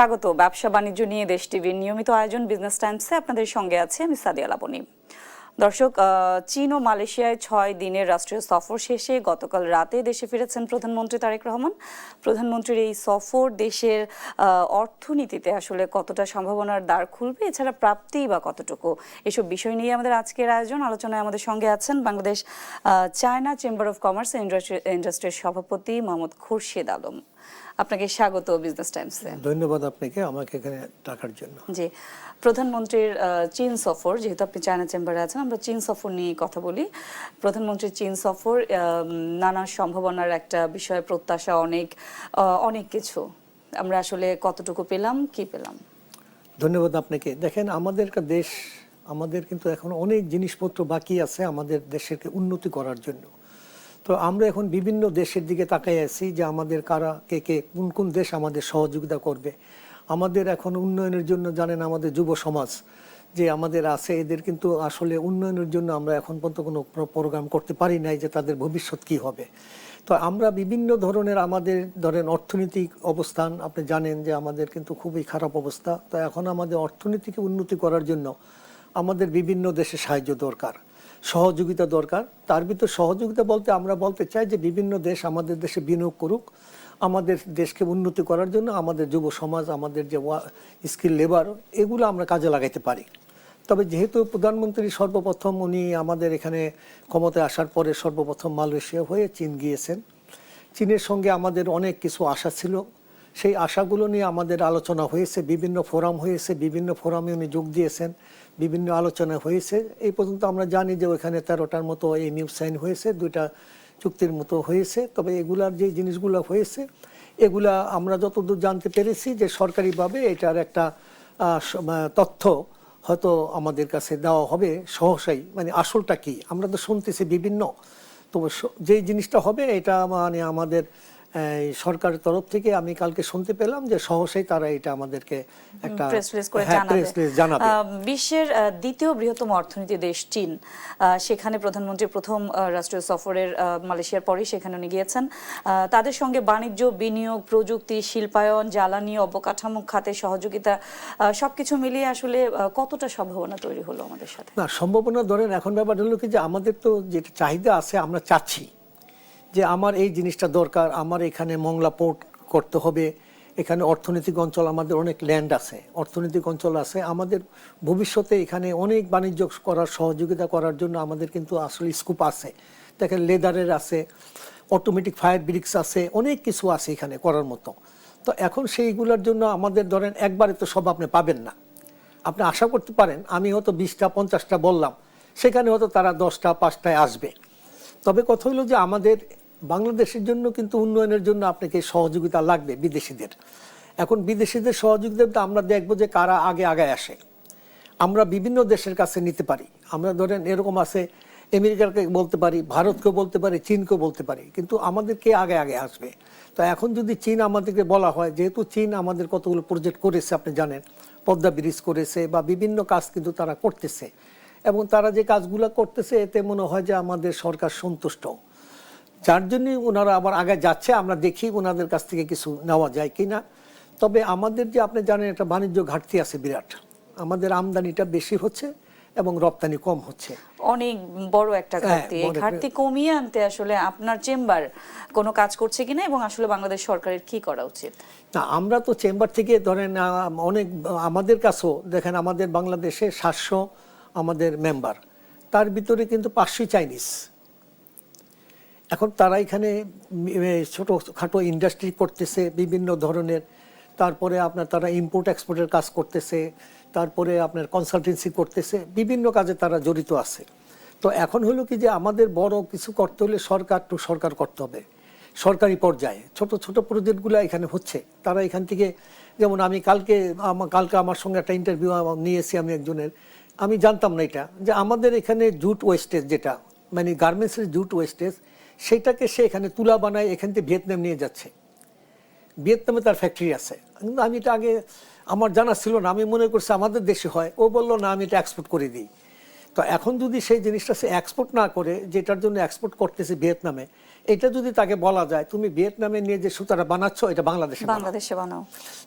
স্বাগত ব্যবসা বাণিজ্য নিয়ে দেশ টিভির নিয়মিত আয়োজন বিজনেস টাইমসে আপনাদের সঙ্গে আছি আমি সাদিয়া লাবনী। দর্শক, চীন ও মালয়েশিয়ায় 6 দিনের রাষ্ট্রীয় সফর শেষে গতকাল রাতে দেশে ফিরেছেন প্রধানমন্ত্রী তারেক রহমান। প্রধানমন্ত্রীর এই সফর দেশের অর্থনীতিতে আসলে কতটা সম্ভাবনার দ্বার খুলবে, এছাড়া প্রাপ্তি বা কতটুকু, এসব বিষয় নিয়ে আমাদের আজকের আয়োজন। আলোচনায় আমাদের সঙ্গে আছেন Bangladesh China chamber of commerce ইন্ডাস্ট্রির সভাপতি মোহাম্মদ খুরশিদ আলম। আপনাকে স্বাগত বিজনেস টাইমসে। ধন্যবাদ আপনাকে আমাকে এখানে ডাকার জন্য। জি, প্রধানমন্ত্রীর চীন সফর, যেহেতু আপনি চায়না চেম্বারে আছেন, আমরা চীন সফর নিয়ে কথা বলি। প্রধানমন্ত্রীর চীন সফর নানা সম্ভাবনার একটা বিষয়, প্রত্যাশা অনেক কিছু। আমরা আসলে কতটুকু পেলাম, কি পেলাম? ধন্যবাদ আপনাকে। দেখেন, আমাদের দেশ, আমাদের কিন্তু এখন অনেক জিনিসপত্র বাকি আছে আমাদের দেশকে উন্নতি করার জন্য। তো আমরা এখন বিভিন্ন দেশের দিকে তাকাই আছি যে আমাদের কারা কে কোন কোন দেশ আমাদের সহযোগিতা করবে। আমাদের এখন উন্নয়নের জন্য জানেন আমাদের যুব সমাজ যে আমাদের আছে, এদের কিন্তু আসলে উন্নয়নের জন্য আমরা এখন পর্যন্ত কোনো প্রোগ্রাম করতে পারি নাই যে তাদের ভবিষ্যৎ কি হবে। তো আমরা বিভিন্ন ধরনের আমাদের ধরেন অর্থনৈতিক অবস্থান, আপনি জানেন যে আমাদের কিন্তু খুবই খারাপ অবস্থা। তো এখন আমাদের অর্থনীতিকে উন্নতি করার জন্য আমাদের বিভিন্ন দেশে সাহায্য দরকার, সহযোগিতা দরকার। তার ভিতর সহযোগিতা বলতে আমরা বলতে চাই যে বিভিন্ন দেশ আমাদের দেশে বিনিয়োগ করুক, আমাদের দেশকে উন্নতি করার জন্য আমাদের যুব সমাজ, আমাদের যে স্কিল লেবার, এগুলো আমরা কাজে লাগাইতে পারি। তবে যেহেতু প্রধানমন্ত্রী সর্বপ্রথম উনি আমাদের এখানে ক্ষমতায় আসার পরে সর্বপ্রথম মালয়েশিয়া হয়ে চীন গিয়েছেন, চীনের সঙ্গে আমাদের অনেক কিছু আশা ছিল। সেই আশাগুলো নিয়ে আমাদের আলোচনা হয়েছে, বিভিন্ন ফোরাম হয়েছে, বিভিন্ন ফোরামে উনি যোগ দিয়েছেন, বিভিন্ন আলোচনা হয়েছে। এই পর্যন্ত আমরা জানি যে ওইখানে 13টার মতো এই নিউজ সাইন হয়েছে, 2টা চুক্তির মতো হয়েছে। তবে এগুলার যে জিনিসগুলো হয়েছে, এগুলা আমরা যতদূর জানতে পেরেছি যে সরকারিভাবে এটার একটা তথ্য হয়তো আমাদের কাছে দেওয়া হবে সহসাই। মানে আসলটা কি আমরা তো শুনতেছি বিভিন্ন, তবে যেই জিনিসটা হবে এটা মানে আমাদের সরকারের তরফ থেকে আমি কালকে শুনতে পেলাম যে সহসাই তারা এটা আমাদেরকে একটা প্রেস রিলিজ করে জানাবে। বিশ্বের দ্বিতীয় বৃহত্তম অর্থনীতি দেশ চীন, সেখানে প্রধানমন্ত্রী প্রথম রাষ্ট্রীয় সফরের মালয়েশিয়ার পরেই সেখানে উনি গিয়েছেন। তাদের সঙ্গে বাণিজ্য, বিনিয়োগ, প্রযুক্তি, শিল্পায়ন, জ্বালানি, অবকাঠামো খাতে সহযোগিতা, সবকিছু মিলিয়ে আসলে কতটা সম্ভাবনা তৈরি হলো আমাদের সাথে? না, সম্ভাবনা ধরেন এখন ব্যাপার হলো কি যে আমাদের তো যেটা চাহিদা আছে, আমরা চাচ্ছি যে আমার এই জিনিসটা দরকার, আমার এখানে মংলা পোর্ট করতে হবে, এখানে অর্থনৈতিক অঞ্চল, আমাদের অনেক ল্যান্ড আছে, অর্থনৈতিক অঞ্চল আছে, আমাদের ভবিষ্যতে এখানে অনেক বাণিজ্য করার, সহযোগিতা করার জন্য আমাদের কিন্তু আসলে স্কোপ আছে। দেখেন লেদারের আছে, অটোমেটিক ফায়ার ব্রিক্স আছে, অনেক কিছু আছে এখানে করার মতো। তো এখন সেইগুলোর জন্য আমাদের ধরেন একবারে তো সব আপনি পাবেন না। আপনি আশা করতে পারেন আমি হয়তো 20টা 50টা বললাম, সেখানে হয়তো তারা 10টা 5টায় আসবে। তবে কথা হলো যে আমাদের বাংলাদেশের জন্য কিন্তু উন্নয়নের জন্য আপনাকে সহযোগিতা লাগবে বিদেশিদের। এখন বিদেশিদের সহযোগিতা আমরা দেখবো যে কারা আগে আসে। আমরা বিভিন্ন দেশের কাছে নিতে পারি, আমরা ধরেন এরকম আছে, আমেরিকাকে বলতে পারি, ভারতকেও বলতে পারি, চীনকেও বলতে পারি, কিন্তু আমাদের কে আগে আসবে। তো এখন যদি চীন আমাদেরকে বলা হয়, যেহেতু চীন আমাদের কতগুলো প্রজেক্ট করেছে, আপনি জানেন পদ্মা ব্রিজ করেছে বা বিভিন্ন কাজ কিন্তু তারা করতেছে, এবং তারা যে কাজগুলো করতেছে এতে মনে হয় যে আমাদের সরকার সন্তুষ্ট, যার জন্যই ওনারা আবার আগে যাচ্ছে। আমরা দেখি ওনাদের কাছ থেকে কিছু নেওয়া যায় কিনা। তবে আমাদের যে আপনি জানেন একটা বাণিজ্য ঘাটতি আছে বিরাট, আমাদের আমদানিটা বেশি হচ্ছে এবং রপ্তানি কম হচ্ছে, অনেক বড় একটা ঘাটতি। এই ঘাটতি কমিয়ে আনতে আসলে আপনার চেম্বার কোনো কাজ করছে কিনা এবং আসলে বাংলাদেশ সরকারের কি করা উচিত? না, আমরা তো চেম্বার থেকে ধরেন অনেক, আমাদের কাছেও দেখেন আমাদের বাংলাদেশে 700 আমাদের মেম্বার, তার ভিতরে কিন্তু 500 চাইনিজ। এখন তারা এখানে ছোটোখাটো ইন্ডাস্ট্রি করতেছে বিভিন্ন ধরনের, তারপরে আপনার তারা ইম্পোর্ট এক্সপোর্টের কাজ করতেছে, তারপরে আপনার কনসালটেন্সি করতেছে, বিভিন্ন কাজে তারা জড়িত আছে। তো এখন হলো কি যে আমাদের বড় কিছু করতে হলে সরকার টু সরকার করতে হবে, সরকারি পর্যায়ে ছোট ছোট প্রজেক্টগুলো এখানে হচ্ছে। তারা এখান থেকে, যেমন আমি কালকে আমার সঙ্গে একটা ইন্টারভিউ নিয়েছি আমি একজনের, আমি জানতাম না এটা, যে আমাদের এখানে জুট ওয়েস্টেজ, যেটা মানে গার্মেন্টসের জুট ওয়েস্টেজ, সেটাকে সে এখানে তুলা বানায় এখান থেকে ভিয়েতনাম নিয়ে যাচ্ছে। ভিয়েতনামে তার ফ্যাক্টরি আছে, কিন্তু আমি এটা আগে আমার জানা ছিল না, আমি মনে করছি আমাদের দেশে হয়। ও বললো না, আমি এটা এক্সপোর্ট করে দিই। তো তো এখন যদি সেই জিনিসটা সে এক্সপোর্ট না করে, যেটার জন্য এক্সপোর্ট করতেছে ভিয়েতনামে, এটা যদি তাকে বলা যায় তুমি ভিয়েতনামে নিয়ে যে সুতাটা বানাচ্ছ এটা বাংলাদেশে বানাও,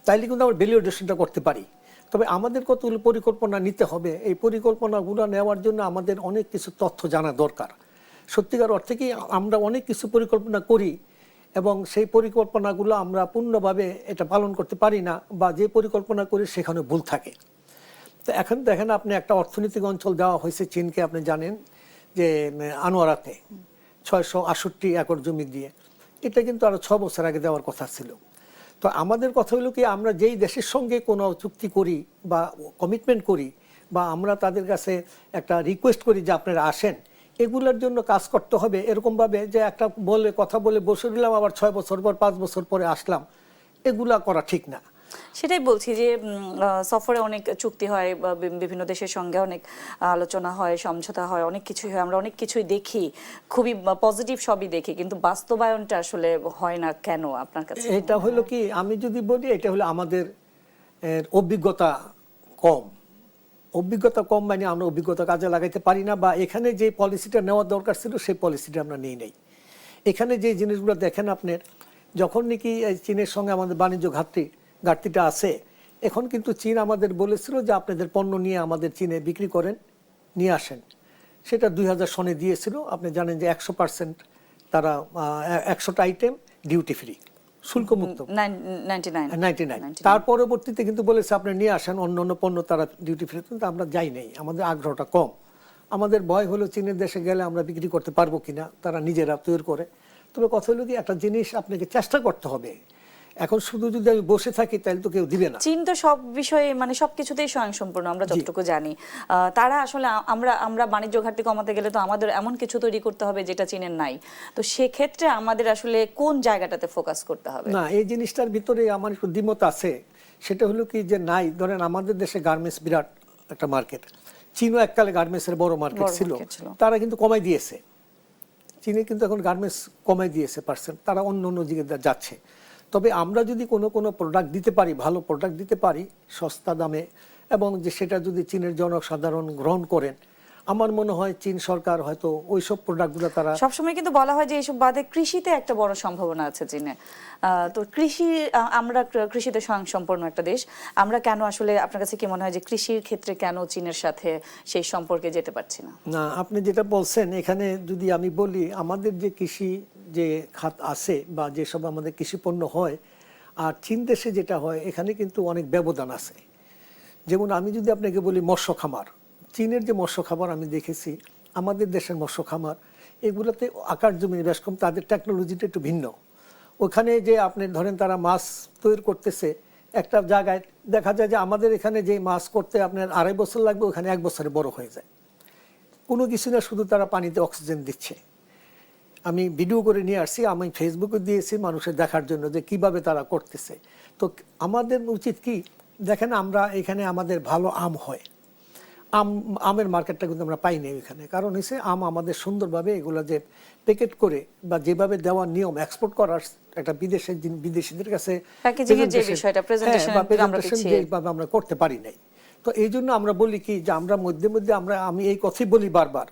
তাইলে কিন্তু আমরা ভ্যালিডেশনটা করতে পারি। তবে আমাদের কতগুলো পরিকল্পনা নিতে হবে, এই পরিকল্পনাগুলো নেওয়ার জন্য আমাদের অনেক কিছু তথ্য জানা দরকার। সত্যিকার অর্থে কি আমরা অনেক কিছু পরিকল্পনা করি এবং সেই পরিকল্পনাগুলো আমরা পূর্ণভাবে এটা পালন করতে পারি না, বা যে পরিকল্পনা করি সেখানে ভুল থাকে। তো এখন দেখেন আপনি একটা অর্থনৈতিক অঞ্চল দেওয়া হয়েছে চীনকে, আপনি জানেন যে আনোয়ারাতে 668 একর জমি দিয়ে, এটা কিন্তু আরো 6 বছর আগে দেওয়ার কথা ছিল। তো আমাদের কথা হলো কি, আমরা যেই দেশের সঙ্গে কোনো চুক্তি করি বা কমিটমেন্ট করি, বা আমরা তাদের কাছে একটা রিকোয়েস্ট করি যে আপনারা আসেন, এগুলোর জন্য কাজ করতে হবে এরকমভাবে যে একটা কথা বলে বসে দিলাম, আবার 6 বছর পর 5 বছর পরে আসলাম, এগুলা করা ঠিক না। সেটাই বলছি যে সফরে অনেক চুক্তি হয়, বিভিন্ন দেশের সঙ্গে অনেক আলোচনা হয়, সমঝোতা হয়, অনেক কিছুই হয়, আমরা অনেক কিছুই দেখি, খুবই পজিটিভ সবই দেখি, কিন্তু বাস্তবায়নটা আসলে হয় না কেন আপনার কাছে? এটা হলো কি, আমি যদি বলি এটা হলো আমাদের অভিজ্ঞতা কম, মানে আমরা অভিজ্ঞতা কাজে লাগাইতে পারি না, বা এখানে যে পলিসিটা নেওয়া দরকার ছিল সেই পলিসিটা আমরা নিই নাই। এখানে যে জিনিসগুলো দেখেন আপনার, যখন নাকি চীনের সঙ্গে আমাদের বাণিজ্য ঘাটতিটা আছে, এখন কিন্তু চীন আমাদের বলেছিল যে আপনাদের পণ্য নিয়ে আমাদের চীনে বিক্রি করেন, নিয়ে আসেন। সেটা 2000 সনে দিয়েছিল। আপনি জানেন যে 100% তারা 100টা আইটেম ডিউটি ফ্রি, শুল্কমুক্ত 99। তার পরবর্তীতে কিন্তু বলেছে আপনি নিয়ে আসেন অন্য পণ্য, তারা ডিউটি ফ্রি। কিন্তু আমরা যাই নাই, আমাদের আগ্রহটা কম। আমাদের ভয় হলো চীনের দেশে গেলে আমরা বিক্রি করতে পারবো কিনা, তারা নিজেরা তৈরি করে। তবে কথা হলো কি, একটা জিনিস আপনাকে চেষ্টা করতে হবে। এখন শুধু যদি আমি বসে থাকি তাহলে তো কেউ দিবে না। চীন তো সব বিষয়ে মানে সবকিছুতেই স্বয়ংসম্পূর্ণ, আমরা যতটুকু জানি। তারা আসলে আমরা বাণিজ্য ঘাটতি কমাতে গেলে তো আমাদের এমন কিছু তৈরি করতে হবে যেটা চীনের নাই। তো সেক্ষেত্রে আমাদের আসলে কোন জায়গাটাতে ফোকাস করতে হবে? না, এই জিনিসটার ভিতরে আমার একটু দ্বিমত আছে। সেটা হলো কি যে নাই, ধরেন আমাদের দেশে গার্মেন্টস বিরাট একটা মার্কেট, চীনও এককালে গার্মেন্টসের বড় মার্কেট ছিল, তারা কিন্তু কমাই দিয়েছে। চীনে কিন্তু এখন গার্মেন্টস কমাই দিয়েছে পার্সেন্ট, তারা অন্য দিকে যাচ্ছে। তবে আমরা যদি কোনো প্রোডাক্ট দিতে পারি, ভালো প্রোডাক্ট দিতে পারি সস্তা দামে, এবং যে সেটা যদি চীনের জনসাধারণ গ্রহণ করেন, আমার মনে হয় চীন সরকার হয়তো ওইসব প্রোডাক্টগুলো তারা সবসময় কিন্তু বলা হয় যে এইসব বাদে কৃষিতে একটা বড় সম্ভাবনা আছে চীনে। তো আমরা কৃষিতে স্বয়ংসম্পূর্ণ একটা দেশ, আমরা কেন আসলে, আপনার কাছে কি মনে হয় যে কৃষির ক্ষেত্রে কেন চীনের সাথে সেই সম্পর্কে যেতে পারছি না? না, আপনি যেটা বলছেন এখানে যদি আমি বলি, আমাদের যে কৃষি যে খাত আছে বা যেসব আমাদের কৃষি পণ্য হয় আর চীন দেশে যেটা হয়, এখানে কিন্তু অনেক ব্যবধান আছে। যেমন আমি যদি আপনাকে বলি মৎস্য খামার, চীনের যে মৎস্য খামার আমি দেখেছি, আমাদের দেশের মৎস্য খামার, এগুলোতে আকার জমি বেশ কম, তাদের টেকনোলজিটা একটু ভিন্ন। ওখানে যে আপনি ধরেন তারা মাছ তৈরি করতেছে একটা জায়গায়, দেখা যায় যে আমাদের এখানে যে মাছ করতে আপনার 2.5 বছর লাগবে, ওখানে 1 বছরে বড় হয়ে যায়। কোনো কিছু না, শুধু তারা পানিতে অক্সিজেন দিচ্ছে। আমি ভিডিও করে নিয়ে আসছি, আমি ফেসবুকে দিয়েছি মানুষের দেখার জন্য যে কিভাবে তারা করতেছে। তো আমাদের উচিত কি, দেখেন আমরা এখানে আমাদের ভালো আম হয়, আমের মার্কেটটা কিন্তু আমরা পাই না এখানে। কারণ হচ্ছে আম আমাদের সুন্দরভাবে এগুলো যে প্যাকেট করে বা যেভাবে দেওয়ার নিয়ম, এক্সপোর্ট করার একটা বিদেশিদের কাছে যেভাবে আমরা করতে পারি নাই। তো এই জন্য আমরা বলি কি যে আমরা মধ্যে আমি এই কথাই বলি বারবার,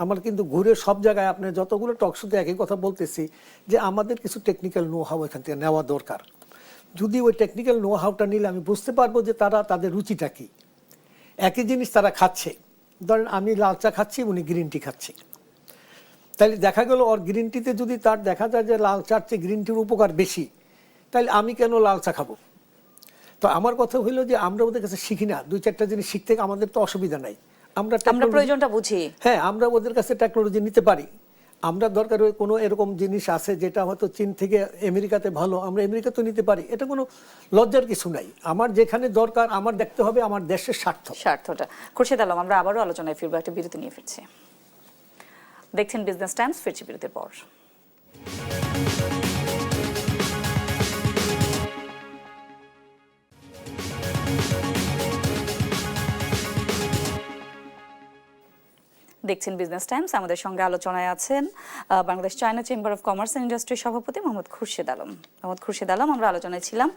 আমরা কিন্তু ঘুরে সব জায়গায় আপনার যতগুলো টকশোতে একই কথা বলতেছি যে আমাদের কিছু টেকনিক্যাল নো হাউ এখান থেকে নেওয়া দরকার। যদি ওই টেকনিক্যাল নো হাউটা নিলে আমি বুঝতে পারবো যে তাদের রুচিটা কি। একই জিনিস তারা খাচ্ছে, ধরেন আমি লাল চা খাচ্ছি, উনি গ্রিন টি খাচ্ছে, তাহলে দেখা গেল ওর গ্রিন টিতে যদি তার দেখা যায় যে লাল চার চেয়ে গ্রিন টির উপকার বেশি, তাহলে আমি কেন লাল চা খাবো? তো আমার কথা হইলো যে আমরা ওদের কাছে শিখি না, 2-4টা জিনিস শিখতে আমাদের তো অসুবিধা নাই, আমরা প্রয়োজনটা বুঝি। হ্যাঁ, আমরা ওদের কাছে টেকনোলজি নিতে পারি। আমরা দরকার কোনো এরকম জিনিস আছে যেটা হয়তো চীন থেকে আমেরিকাতে ভালো, আমরা আমেরিকাতে নিতে পারি, এটা কোনো লজ্জার কিছু নাই। আমার যেখানে দরকার আমার দেখতে হবে আমার দেশের স্বার্থটা। খুরশেদ আলম, আমরা আবারও আলোচনায় ফিরবো, একটা বিরতি নিয়ে ফিরছি। দেখছেন বিজনেস টাইমস, ফিরছি বিরতির পর। দেখছেন বিজনেস টাইমস। আমাদের সঙ্গে আলোচনায় আছেন Bangladesh China chamber of commerce and industry সভাপতি মোহাম্মদ খুরশেদ আলম। আমরা আলোচনায় ছিলাম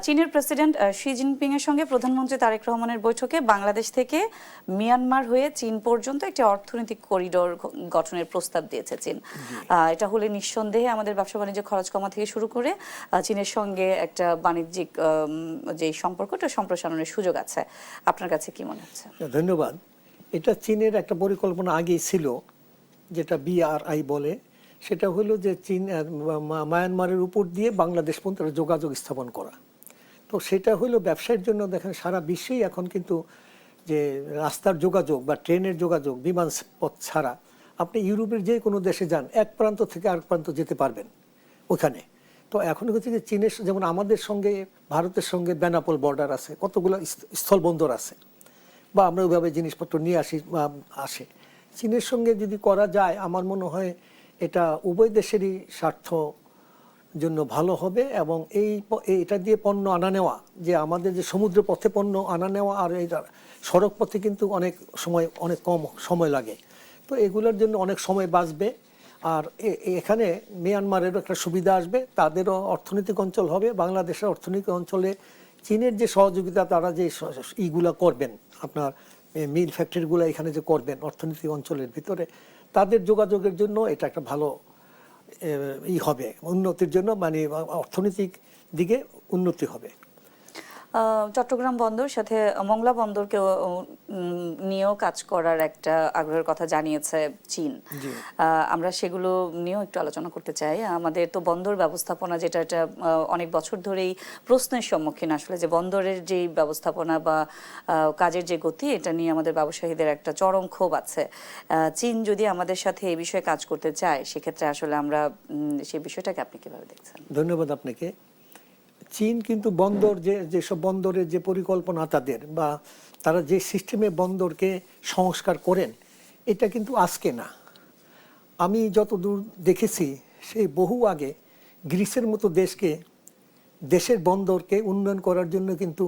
চীনের প্রেসিডেন্ট শি জিনপিং এর সঙ্গে প্রধানমন্ত্রী তারেক রহমানের বৈঠকে বাংলাদেশ থেকে মিয়ানমার হয়ে চীন পর্যন্ত একটি অর্থনৈতিক করিডোর গঠনের প্রস্তাব দিয়েছে চীন। এটা হলে নিঃসন্দেহে আমাদের ব্যবসা বাণিজ্য খরচ কমা থেকে শুরু করে চীনের সঙ্গে একটা বাণিজ্যিক যে সম্পর্কটা সম্প্রসারণের সুযোগ আছে। আপনার কাছে কি মনে হচ্ছে? ধন্যবাদ। এটা চীনের একটা পরিকল্পনা আগেই ছিল, যেটা BRI বলে। সেটা হলো যে চীন মায়ানমারের উপর দিয়ে বাংলাদেশ পর্যন্ত যোগাযোগ স্থাপন করা। তো সেটা হলো ব্যবসায়ের জন্য। দেখেন সারা বিশ্বেই এখন কিন্তু যে রাস্তার যোগাযোগ বা ট্রেনের যোগাযোগ, বিমান পথ ছাড়া আপনি ইউরোপের যে কোনো দেশে যান, এক প্রান্ত থেকে আরেক প্রান্ত যেতে পারবেন ওখানে। তো এখন হচ্ছে যে চীনের, যেমন আমাদের সঙ্গে ভারতের সঙ্গে বেনাপোল বর্ডার আছে, কতগুলো স্থলবন্দর আছে, বা আমরা ওইভাবে জিনিসপত্র নিয়ে আসে। চীনের সঙ্গে যদি করা যায়, আমার মনে হয় এটা উভয় দেশেরই স্বার্থ জন্য ভালো হবে। এবং এটা দিয়ে পণ্য আনা নেওয়া, যে আমাদের যে সমুদ্র পথে পণ্য আনা নেওয়া আর এই সড়ক পথে কিন্তু অনেক কম সময় লাগে। তো এগুলোর জন্য অনেক সময় বাঁচবে। আর এখানে মিয়ানমারেরও একটা সুবিধা আসবে, তাদেরও অর্থনৈতিক অঞ্চল হবে। বাংলাদেশের অর্থনৈতিক অঞ্চলে চীনের যে সহযোগিতা, তারা যে ইগুলা করবেন, আপনার মিল ফ্যাক্টরিগুলো এখানে যে করবেন অর্থনৈতিক অঞ্চলের ভিতরে, তাদের যোগাযোগের জন্য এটা একটা ভালো হবে, উন্নতির জন্য, মানে অর্থনৈতিক দিকে উন্নতি হবে। চট্টগ্রাম বন্দর সাথে মংলা বন্দরকেও নিয়েও কাজ করার একটা আগ্রহের কথা জানিয়েছে চীন। আমরা সেগুলো নিয়েও একটু আলোচনা করতে চাই। আমাদের তো বন্দর ব্যবস্থাপনা, যেটা অনেক বছর ধরেই প্রশ্নের সম্মুখীন, আসলে যে বন্দরের যে ব্যবস্থাপনা বা কাজের যে গতি, এটা নিয়ে আমাদের ব্যবসায়ীদের একটা চরম ক্ষোভ আছে। চীন যদি আমাদের সাথে এই বিষয়ে কাজ করতে চায়, সেক্ষেত্রে আসলে আমরা সেই বিষয়টাকে আপনি কিভাবে দেখছেন? ধন্যবাদ আপনাকে। চীন কিন্তু বন্দর, যেসব বন্দরের যে পরিকল্পনা তাদের, বা তারা যে সিস্টেমে বন্দরকে সংস্কার করেন, এটা কিন্তু আজকে না। আমি যতদূর দেখেছি, সেই বহু আগে গ্রিসের মতো দেশের বন্দরকে উন্নয়ন করার জন্য কিন্তু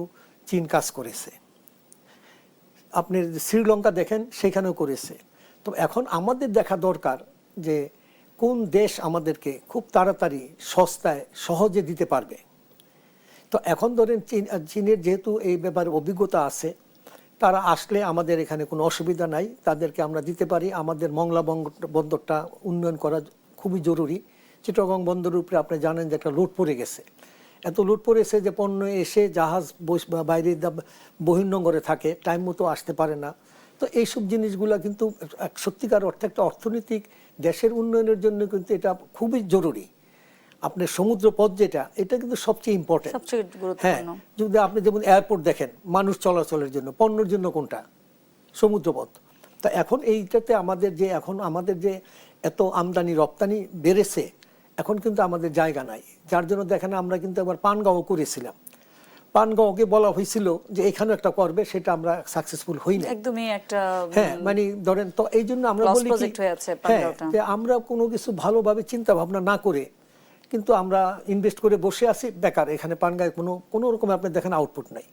চীন কাজ করেছে। আপনি শ্রীলঙ্কা দেখেন, সেখানেও করেছে। তো এখন আমাদের দেখা দরকার যে কোন দেশ আমাদেরকে খুব তাড়াতাড়ি সস্তায় সহজে দিতে পারবে। তো এখন ধরেন চীনের যেহেতু এই ব্যাপারে অভিজ্ঞতা আছে, তারা আসলে আমাদের এখানে কোনো অসুবিধা নাই, তাদেরকে আমরা দিতে পারি। আমাদের মংলা বন্দরটা উন্নয়ন করা খুবই জরুরি। চিটাগং বন্দরের উপরে আপনি জানেন যে একটা লোড পড়ে গেছে, এত লোড পড়েছে যে পণ্য এসে জাহাজ বাইরে বহির্নোঙরে থাকে, টাইম মতো আসতে পারে না। তো এইসব জিনিসগুলো কিন্তু সত্যিকার অর্থে একটা অর্থনৈতিক দেশের উন্নয়নের জন্য কিন্তু এটা খুবই জরুরি। আপনার সমুদ্র পথ যেটা, এটা কিন্তু সবচেয়ে ইম্পর্টেন্ট। হ্যাঁ, যদি আপনি যেমন এয়ারপোর্ট দেখেন, মানুষ চলাচলের জন্য, পণ্যের জন্য কোনটা? সমুদ্রপথ। তা এখন এইটাতে আমাদের যে এত আমদানি রপ্তানি বেড়েছে, এখন কিন্তু আমাদের জায়গা নাই। যার জন্য দেখেন আমরা কিন্তু একবার পানগাঁও করেছিলাম। পানগাঁওকে বলা হয়েছিল যে এখানেও একটা করবে, সেটা আমরা সাকসেসফুল হই না, একদমই একটা। হ্যাঁ, মানে ধরেন, তো এই জন্য আমরা বলি যে আমরা কোনো কিছু ভালোভাবে চিন্তা ভাবনা না করে কিন্তু আমরা ইনভেস্ট করে বসে আছি বেকার। এখানে পানগাঁয়ে কোনো রকম আপনি দেখেন আউটপুট নাই।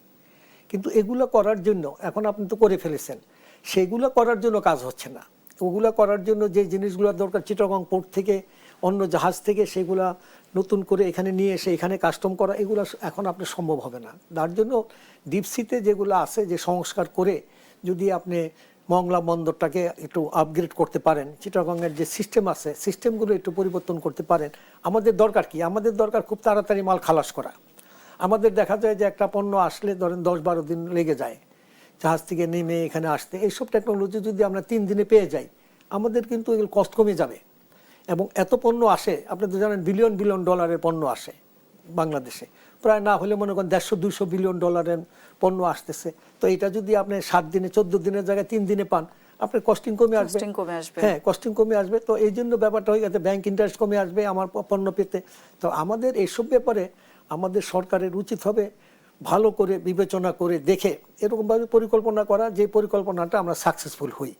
কিন্তু এগুলো করার জন্য এখন আপনি তো করে ফেলেছেন, সেগুলো করার জন্য কাজ হচ্ছে না। ওগুলো করার জন্য যে জিনিসগুলো দরকার, চিটাগং পোর্ট থেকে অন্য জাহাজ থেকে সেগুলা নতুন করে এখানে নিয়ে এসে এখানে কাস্টম করা, এগুলো এখন আপনার সম্ভব হবে না। তার জন্য ডিপসিতে যেগুলো আছে, যে সংস্কার করে যদি আপনি মংলা বন্দরটাকে একটু আপগ্রেড করতে পারেন, চিটাগংয়ের যে সিস্টেম আছে সিস্টেমগুলো একটু পরিবর্তন করতে পারেন। আমাদের দরকার কি? আমাদের দরকার খুব তাড়াতাড়ি মাল খালাস করা। আমাদের দেখা যায় যে একটা পণ্য আসলে ধরেন 10-12 দিন লেগে যায় জাহাজ থেকে নেমে এখানে আসতে। এইসব টেকনোলজি যদি আমরা 3 দিনে পেয়ে যাই, আমাদের কিন্তু এগুলো কষ্ট কমে যাবে। এবং এত পণ্য আসে, আপনি তো জানেন বিলিয়ন ডলারের পণ্য আসে বাংলাদেশে, প্রায় না হলে মনে করেন 150-200 বিলিয়ন ডলারের পণ্য আসতেছে। তো এটা যদি আপনি 7 দিনে 14 দিনের জায়গায় 3 দিনে পান, আপনার কস্টিং কমে আসবে। হ্যাঁ, কস্টিং কমে আসবে। তো এই জন্য ব্যাপারটা হয়ে গেছে, ব্যাংক ইন্টারেস্ট কমে আসবে আমার পণ্য পেতে। তো আমাদের এইসব ব্যাপারে আমাদের সরকারের উচিত হবে ভালো করে বিবেচনা করে দেখে এরকমভাবে পরিকল্পনা করা, যে পরিকল্পনাটা আমরা সাকসেসফুল হই।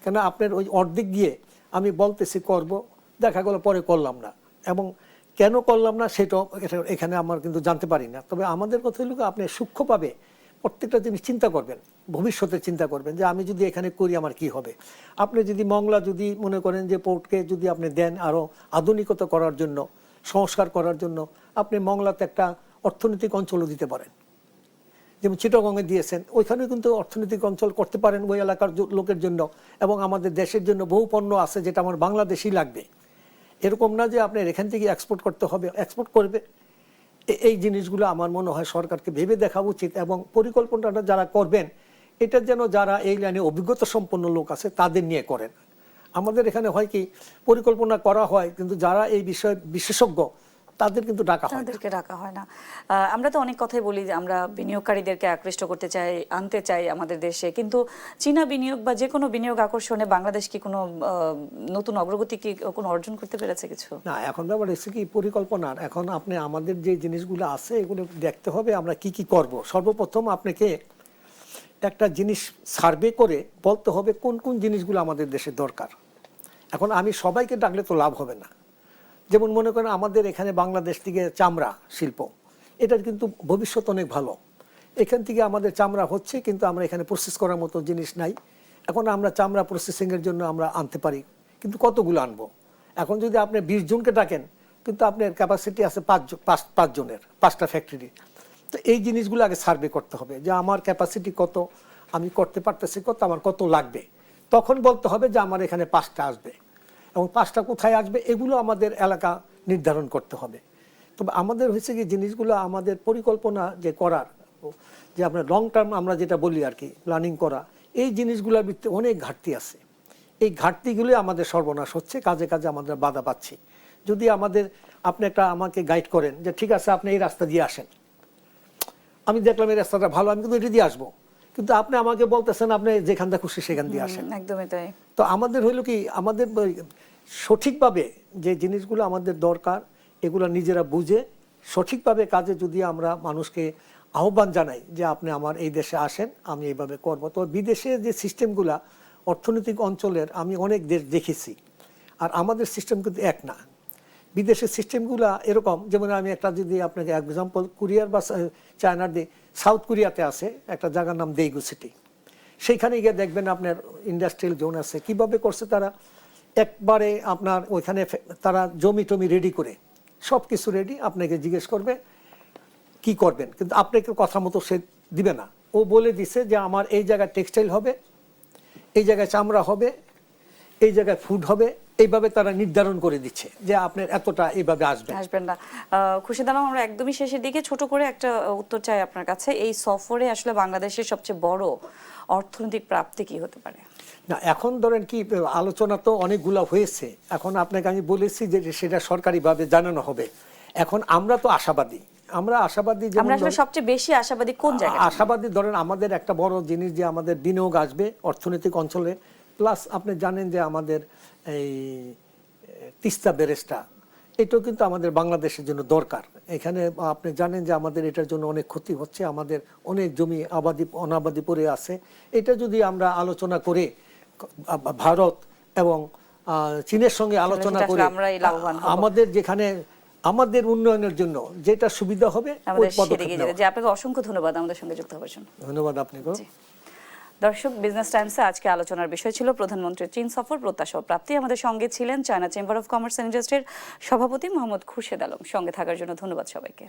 কেন আপনার ওই অর্ধেক গিয়ে আমি বলতেছি করব, দেখা গেল পরে করলাম না, এবং কেন করলাম না সেটাও এখানে আমার কিন্তু জানতে পারি না। তবে আমাদের কথা হলো আপনি সূক্ষ্মভাবে প্রত্যেকটা জিনিস চিন্তা করবেন। ভবিষ্যতে চিন্তা করবেন যে আমি যদি এখানে করি আমার কি হবে। আপনি যদি মংলা যদি মনে করেন যে পোর্টকে যদি আপনি দেন আরও আধুনিকতা করার জন্য, সংস্কার করার জন্য, আপনি মংলাতে একটা অর্থনৈতিক অঞ্চলও দিতে পারেন, যেমন চিটাগংয়ে দিয়েছেন। ওইখানেও কিন্তু অর্থনৈতিক অঞ্চল করতে পারেন ওই এলাকার লোকের জন্য, এবং আমাদের দেশের জন্য বহু পণ্য আছে যেটা আমার বাংলাদেশেই লাগবে। এরকম না যে আপনার এখান থেকে এক্সপোর্ট করতে হবে, এক্সপোর্ট করবে। এই জিনিসগুলো আমার মনে হয় সরকারকে ভেবে দেখা উচিত, এবং পরিকল্পনাটা যারা করবেন এটা যেন যারা এই লাইনে অভিজ্ঞতা সম্পন্ন লোক আছে তাদের নিয়ে করেন। আমাদের এখানে হয় কি পরিকল্পনা করা হয় কিন্তু যারা এই বিষয়ে বিশেষজ্ঞ তাদের কিন্তু ডাকা হয় না। তাদেরকে ডাকা হয় না। আমরা তো অনেক কথাই বলি যে আমরা বিনিয়োগকারীদেরকে আকৃষ্ট করতে চাই, আনতে চাই আমাদের দেশে, কিন্তু চীনা বিনিয়োগ বা যে কোনো বিনিয়োগ আকর্ষণে বাংলাদেশ কি কোনো নতুন অগ্রগতি কি কোনো অর্জন করতে পেরেছে কিছু? না, এখন ব্যাপার হচ্ছে কি পরিকল্পনার, এখন আপনি আমাদের যে জিনিসগুলো আছে এগুলো দেখতে হবে আমরা কি কি করব। সর্বপ্রথম আপনাকে একটা জিনিস সার্ভে করে বলতে হবে কোন কোন জিনিসগুলো আমাদের দেশে দরকার। এখন আমি সবাইকে ডাকলে তো লাভ হবে না। যেমন মনে করেন আমাদের এখানে বাংলাদেশ থেকে চামড়া শিল্প, এটার কিন্তু ভবিষ্যৎ অনেক ভালো। এখান থেকে আমাদের চামড়া হচ্ছে কিন্তু আমরা এখানে প্রসেস করার মতো জিনিস নাই। এখন আমরা চামড়া প্রসেসিংয়ের জন্য আমরা আনতে পারি, কিন্তু কতগুলো আনবো? এখন যদি আপনি 20 জনকে ডাকেন কিন্তু আপনার ক্যাপাসিটি আছে 5 জনের, 5টা ফ্যাক্টরি। তো এই জিনিসগুলো আগে সার্ভে করতে হবে যে আমার ক্যাপাসিটি কত, আমি করতে পারতেছি কত, আমার কত লাগবে। তখন বলতে হবে যে আমার এখানে 5টা আসবে, এবং 5টা কোথায় আসবে এগুলো আমাদের এলাকা নির্ধারণ করতে হবে। তবে আমাদের হয়েছে কি জিনিসগুলো আমাদের পরিকল্পনা যে করার, যে আপনার লং টার্ম আমরা যেটা বলি আর কি প্ল্যানিং করা, এই জিনিসগুলোর ভিতরে অনেক ঘাটতি আছে। এই ঘাটতিগুলো আমাদের সর্বনাশ হচ্ছে, কাজে কাজে আমাদের বাধা পাচ্ছি। যদি আপনি একটা আমাকে গাইড করেন যে ঠিক আছে আপনি এই রাস্তা দিয়ে আসেন, আমি দেখলাম এই রাস্তাটা ভালো, আমি কিন্তু এটা দিয়ে আসবো, কিন্তু আপনি আমাকে বলতেছেন আপনি যেখানটা খুশি সেখান দিয়ে আসেন। একদমই তাই। তো আমাদের হইলো কি আমাদের সঠিকভাবে যে জিনিসগুলো আমাদের দরকার এগুলো নিজেরা বুঝে সঠিকভাবে কাজে যদি আমরা মানুষকে আহ্বান জানাই যে আপনি আমার এই দেশে আসেন, আমি এইভাবে করব। তো বিদেশে যে সিস্টেমগুলা অর্থনৈতিক অঞ্চলের আমি অনেক দেশ দেখেছি, আর আমাদের সিস্টেম কিন্তু এক না। বিদেশের সিস্টেমগুলো এরকম, যেমন আমি একটা যদি আপনাকে এক্সাম্পল কোরিয়ার বা চায়নার দিই, সাউথ কোরিয়াতে আছে একটা জায়গার নাম দেইগু সিটি। সেইখানে গিয়ে দেখবেন আপনার ইন্ডাস্ট্রিয়াল জোন আছে। কিভাবে করছে তারা, একবারে আপনার ওইখানে তারা জমি টমি রেডি করে সব কিছু রেডি, আপনাকে জিজ্ঞেস করবে কি করবেন, কিন্তু আপনাকে কথা মতো সে দিবে না। ও বলে দিছে যে আমার এই জায়গায় টেক্সটাইল হবে, এই জায়গায় চামড়া হবে, এই জায়গায় ফুড হবে, এইভাবে তারা নির্ধারণ করে দিচ্ছে যে আপনার এতটা এইভাবে আসবেন না। খুরশিদ আলম, আমরা একদমই শেষের দিকে ছোট করে একটা উত্তর চাই আপনার কাছে। এই সফরে আসলে বাংলাদেশের সবচেয়ে বড় অর্থনৈতিক প্রাপ্তি কি হতে পারে? না, এখন ধরেন কি আলোচনা তো অনেকগুলো হয়েছে, এখন আপনাকে আমি বলেছি যে সেটা সরকারিভাবে জানানো হবে। এখন আমরা তো আশাবাদী, আমরা আসলে সবচেয়ে বেশি আশাবাদী কোন জায়গায়? আশাবাদী ধরেন আমাদের একটা বড় জিনিস যে আমাদের বিনিয়োগ আসবে অর্থনৈতিক অঞ্চলে। প্লাস আপনি জানেন যে আমাদের এই তিস্তা ব্যারেজটা, এটাও কিন্তু আমাদের বাংলাদেশের জন্য দরকার। এখানে আপনি জানেন যে আমাদের এটার জন্য অনেক ক্ষতি হচ্ছে, আমাদের অনেক জমি অনাবাদি পড়ে আছে। এটা যদি আমরা আলোচনা করে ভারত এবং চীনের সঙ্গে আলোচনা করে আমাদের যেখানে আমাদের উন্নয়নের জন্য যেটা সুবিধা হবে আপনাকে অসংখ্য ধন্যবাদ আমাদের সঙ্গে যুক্ত হওয়ার জন্য। ধন্যবাদ আপনাকে। দর্শক, বিজনেস টাইমসে আজকে আলোচনার বিষয় ছিল প্রধানমন্ত্রীর চীন সফর প্রত্যাশা ও প্রাপ্তি। আমাদের সঙ্গে ছিলেন China chamber of commerce and ইন্ডাস্ট্রির সভাপতি মোহাম্মদ খুরশেদ আলম। সঙ্গে থাকার জন্য ধন্যবাদ সবাইকে।